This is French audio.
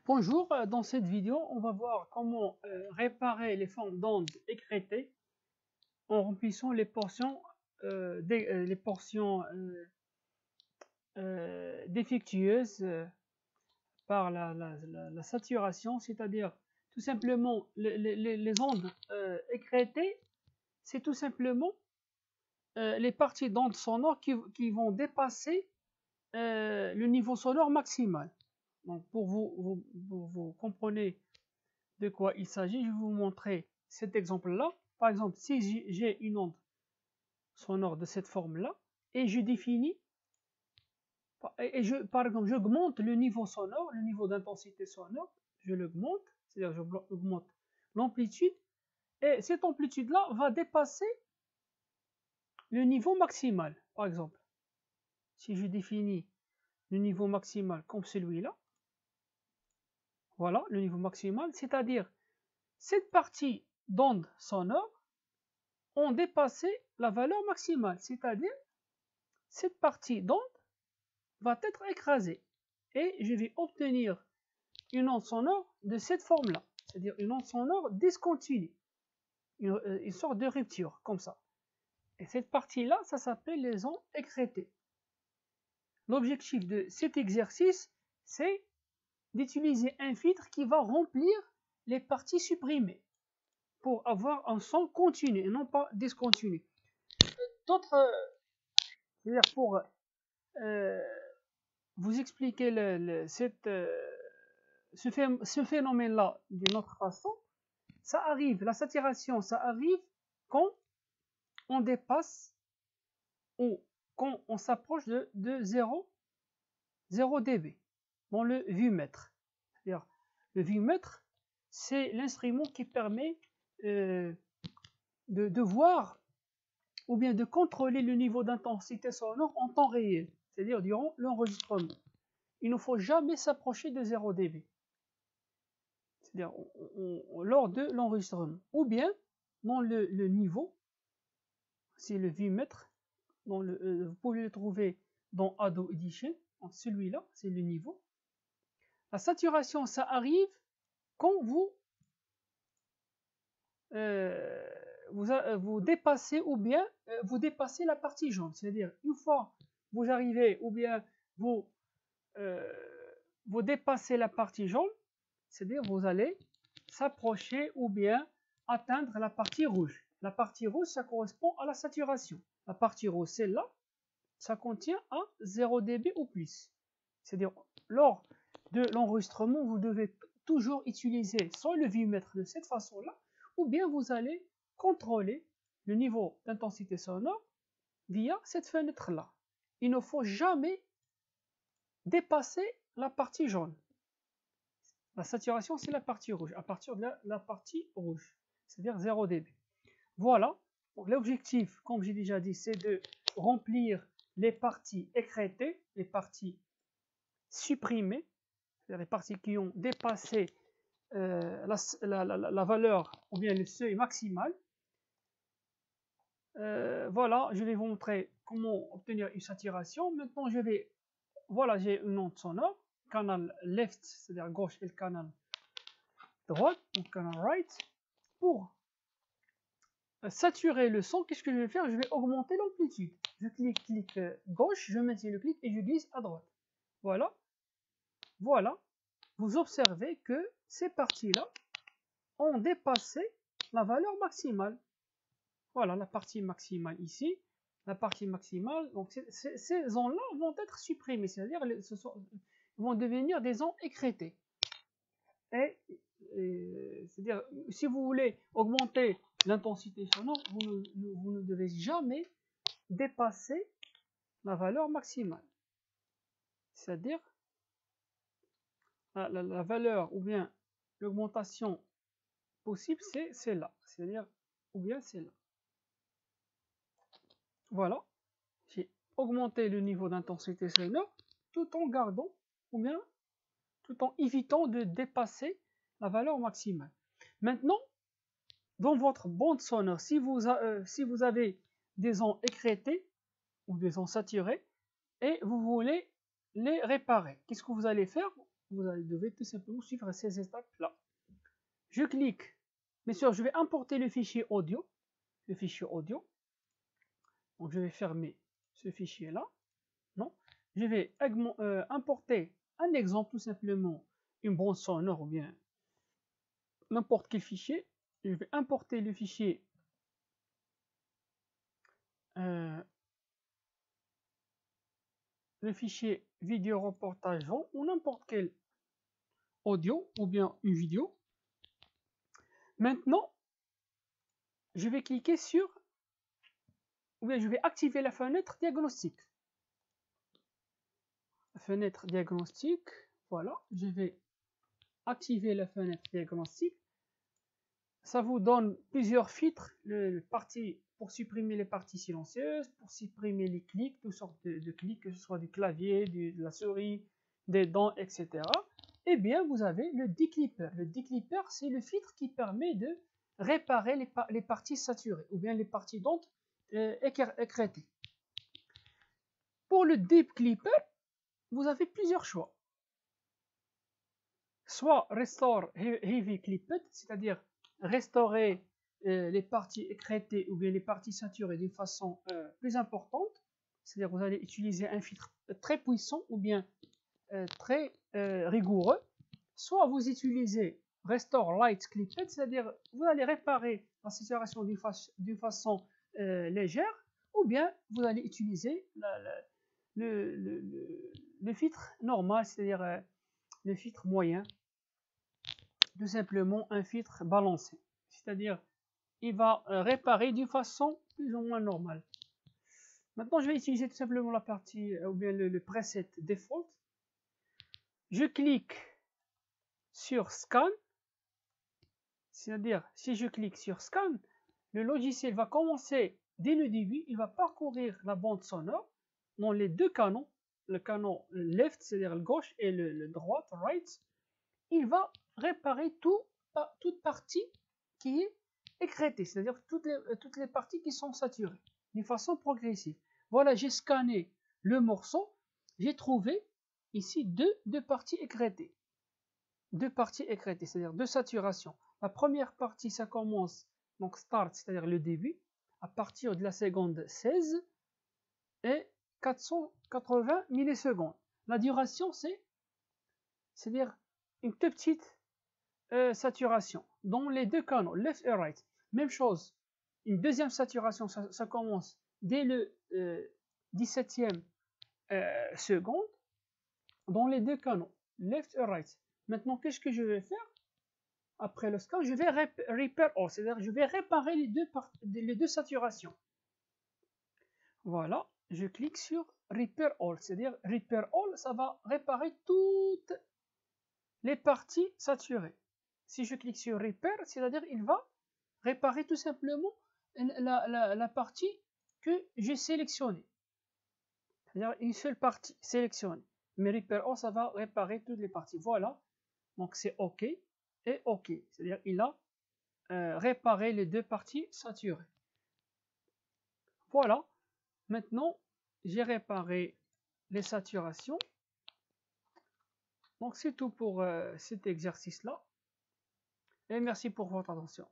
Bonjour, dans cette vidéo, on va voir comment réparer les formes d'ondes écrêtées en remplissant les portions, défectueuses par la saturation, c'est-à-dire tout simplement les ondes écrêtées, c'est tout simplement les parties d'ondes sonores qui vont dépasser le niveau sonore maximal. Donc pour vous comprenez de quoi il s'agit, je vais vous montrer cet exemple-là. Par exemple, si j'ai une onde sonore de cette forme-là, et je définis, par exemple, j'augmente le niveau sonore, le niveau d'intensité sonore, je l'augmente, c'est-à-dire j'augmente l'amplitude, et cette amplitude-là va dépasser le niveau maximal. Par exemple, si je définis le niveau maximal comme celui-là, voilà le niveau maximal, c'est-à-dire cette partie d'onde sonore ont dépassé la valeur maximale, c'est-à-dire cette partie d'onde va être écrasée et je vais obtenir une onde sonore de cette forme-là, c'est-à-dire une onde sonore discontinue, une sorte de rupture comme ça. Et cette partie-là, ça s'appelle les ondes écrêtées. L'objectif de cet exercice, c'est d'utiliser un filtre qui va remplir les parties supprimées pour avoir un son continu et non pas discontinu. C'est-à-dire pour vous expliquer ce phénomène-là d'une autre façon, ça arrive, la saturation, ça arrive quand on dépasse ou quand on s'approche de 0 dB dans le vumètre. C'est-à-dire, le vumètre, c'est l'instrument qui permet de voir ou bien de contrôler le niveau d'intensité sonore en temps réel, c'est-à-dire durant l'enregistrement. Il ne faut jamais s'approcher de 0 dB, c'est-à-dire lors de l'enregistrement, ou bien dans le niveau, c'est le vumètre, vous pouvez le trouver dans Audio Edition, celui-là, c'est le niveau. La saturation, ça arrive quand vous dépassez ou bien vous dépassez la partie jaune, c'est-à-dire une fois vous arrivez ou bien vous dépassez la partie jaune, c'est-à-dire vous allez s'approcher ou bien atteindre la partie rouge. La partie rouge, ça correspond à la saturation. La partie rouge, celle-là, ça contient un 0 dB ou plus. C'est-à-dire, lors de l'enregistrement, vous devez toujours utiliser soit le vumètre de cette façon-là, ou bien vous allez contrôler le niveau d'intensité sonore via cette fenêtre-là. Il ne faut jamais dépasser la partie jaune. La saturation, c'est la partie rouge, à partir de la partie rouge, c'est-à-dire 0 dB. Voilà, l'objectif, comme j'ai déjà dit, c'est de remplir les parties écrêtées, les parties supprimées, c'est-à-dire les parties qui ont dépassé la valeur ou bien le seuil maximal. Voilà, je vais vous montrer comment obtenir une saturation. Maintenant, voilà, j'ai une onde sonore, canal left, c'est-à-dire gauche, et le canal droite, donc canal right. Pour saturer le son, qu'est-ce que je vais faire? Je vais augmenter l'amplitude. Je clique gauche, je maintiens le clic et je glisse à droite. Voilà. Voilà. Vous observez que ces parties-là ont dépassé la valeur maximale. Voilà la partie maximale ici. La partie maximale, donc ces ondes-là vont être supprimées, c'est-à-dire vont devenir des ondes écrêtées. C'est-à-dire, si vous voulez augmenter l'intensité sonore, vous ne devez jamais dépasser la valeur maximale. C'est-à-dire, la valeur ou bien l'augmentation possible, c'est celle-là. C'est-à-dire, ou bien celle-là. Voilà. J'ai augmenté le niveau d'intensité sonore tout en gardant, ou bien tout en évitant de dépasser la valeur maximale. Maintenant, dans votre bande sonore, si vous avez des ondes écrêtées ou des ondes saturées et vous voulez les réparer, qu'est-ce que vous allez faire? Vous devez tout simplement suivre ces étapes-là. Je clique. Bien sûr, je vais importer le fichier audio. Donc, je vais fermer ce fichier-là. Non. Je vais importer un exemple, tout simplement, une bande sonore ou bien n'importe quel fichier. Je vais importer le fichier vidéo reportage ou n'importe quel audio ou bien une vidéo. Maintenant, je vais cliquer sur, ou bien je vais activer la fenêtre diagnostic. La fenêtre diagnostic, voilà, je vais activer la fenêtre diagnostic. Ça vous donne plusieurs filtres, pour supprimer les parties silencieuses, pour supprimer les clics, toutes sortes de clics, que ce soit du clavier, de la souris, des dents, etc. Eh bien, vous avez le declipper. Le declipper, c'est le filtre qui permet de réparer les parties saturées ou bien les parties d'ondes écrêtées. Pour le deep clipper, vous avez plusieurs choix. Soit restore heavy clipped, c'est-à-dire restaurer les parties écrêtées ou bien les parties saturées d'une façon plus importante, c'est-à-dire vous allez utiliser un filtre très puissant ou bien très rigoureux, soit vous utilisez restore light clipped, c'est-à-dire vous allez réparer la saturation d'une façon légère, ou bien vous allez utiliser le filtre normal, c'est-à-dire le filtre moyen, tout simplement un filtre balancé, c'est-à-dire il va réparer d'une façon plus ou moins normale. Maintenant, je vais utiliser tout simplement la partie ou bien le preset default. Je clique sur scan, c'est-à-dire si je clique sur scan, le logiciel va commencer dès le début, il va parcourir la bande sonore dans les deux canons, le canon left, c'est-à-dire le gauche, et le droite, right. Il va réparer toute partie qui est écrêtée, c'est-à-dire toutes les parties qui sont saturées, d'une façon progressive. Voilà, j'ai scanné le morceau, j'ai trouvé ici deux parties écrêtées. Deux parties écrêtées, c'est-à-dire deux saturations. La première partie, ça commence, donc start, c'est-à-dire le début, à partir de la seconde 16 et 480 millisecondes. La duration, c'est-à-dire une toute petite saturation dans les deux canaux, left et right. Même chose, une deuxième saturation, ça commence dès le 17e seconde dans les deux canaux, left et right. Maintenant, qu'est-ce que je vais faire? Après le scan, je vais repair all, c'est-à-dire je vais réparer les deux saturations. Voilà, je clique sur repair all, c'est-à-dire repair all, ça va réparer toutes les parties saturées. Si je clique sur repair, c'est-à-dire il va réparer tout simplement la partie que j'ai sélectionnée. C'est-à-dire une seule partie sélectionnée. Mais repair all, ça va réparer toutes les parties. Voilà. Donc c'est OK et OK. C'est-à-dire il a réparé les deux parties saturées. Voilà. Maintenant, j'ai réparé les saturations. Donc c'est tout pour cet exercice-là. Et merci pour votre attention.